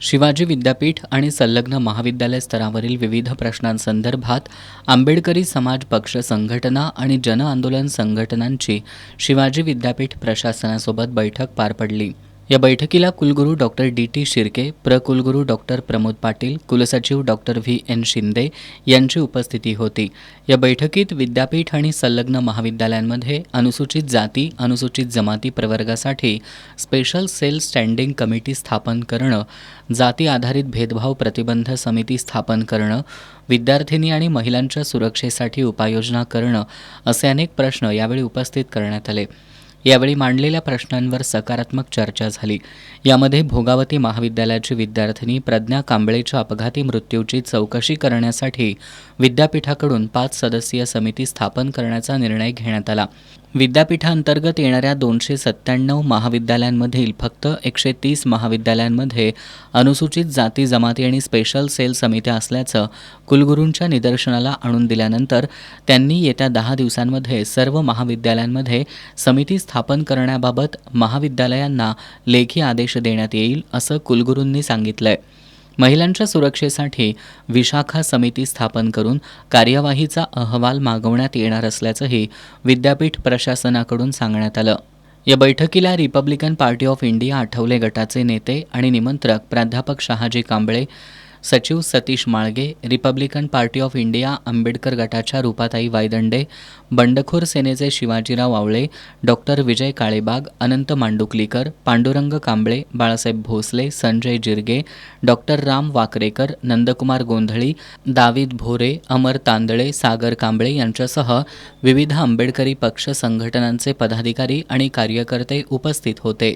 शिवाजी विद्यापीठ आणि संलग्न महाविद्यालय स्तरावरील विविध प्रश्नांसंदर्भात आंबेडकरी समाज पक्ष संघटना आणि जन आंदोलन संघटनांची शिवाजी विद्यापीठ प्रशासनासोबत बैठक पार पडली. या बैठकीला कुलगुरू doctor DT. Shirke, प्रकुलगुरू doctor Pramod Patil, कुलसचिव डॉक्टर व्ही.एन. शिंदे यांची उपस्थिती होती. या बैठकीत विद्यापीठ आणि संलग्न महाविद्यालयांमध्ये अनुसूचित जाती, अनुसूचित जमाती प्रवर्गासाठी स्पेशल सेल स्टँडिंग कमिटी स्थापन करणं, जाती आधारित भेदभाव प्रतिबंध समिती स्थापन करणं, विद्यार्थिनी आणि महिलांच्या सुरक्षेसाठी उपाययोजना करणं असे अनेक प्रश्न यावेळी उपस्थित करण्यात आले. यावेळी मांडलेल्या प्रश्नांवर सकारात्मक चर्चा झाली. यामध्ये भोगावती महाविद्यालयाची विद्यार्थिनी प्रज्ञा कांबळेच्या अपघाती मृत्यूची चौकशी करण्यासाठी विद्यापीठाकडून 5 सदस्यीय समिती स्थापन करण्याचा निर्णय घेण्यात आला. विद्यापीठांतर्गत येणाऱ्या 297 महाविद्यालयांमधील फक्त 130 महाविद्यालयांमध्ये अनुसूचित जाती जमाती आणि स्पेशल सेल समित्या असल्याचं कुलगुरूंच्या निदर्शनाला आणून दिल्यानंतर त्यांनी येत्या 10 दिवसांमध्ये सर्व महाविद्यालयांमध्ये समिती स्थापन करण्याबाबत महाविद्यालयांना लेखी आदेश देण्यात येईल असं कुलगुरूंनी सांगितलंय. महिलांच्या सुरक्षेसाठी विशाखा समिती स्थापन करून कार्यवाहीचा अहवाल मागवण्यात येणार असल्याचंही विद्यापीठ प्रशासनाकडून सांगण्यात आलं. या बैठकीला Republican party of India Athawale गटाचे नेते आणि निमंत्रक प्राध्यापक शहाजी कांबळे, सचिव Satish Malge, Republican party of India Ambedkar गटाच्या रूपाताई वायदंडे, बंडखोर सेनेचे शिवाजीराव आवळे, डॉक्टर विजय काळेबाग, अनंत मांडुकलीकर, पांडुरंग कांबळे, बाळासाहेब भोसले, संजय जिरगे, डॉक्टर राम वाकरेकर, नंदकुमार गोंधळी, दावीद भोरे, अमर तांदळे, सागर कांबळे यांच्यासह विविध आंबेडकरी पक्ष संघटनांचे पदाधिकारी आणि कार्यकर्ते उपस्थित होते.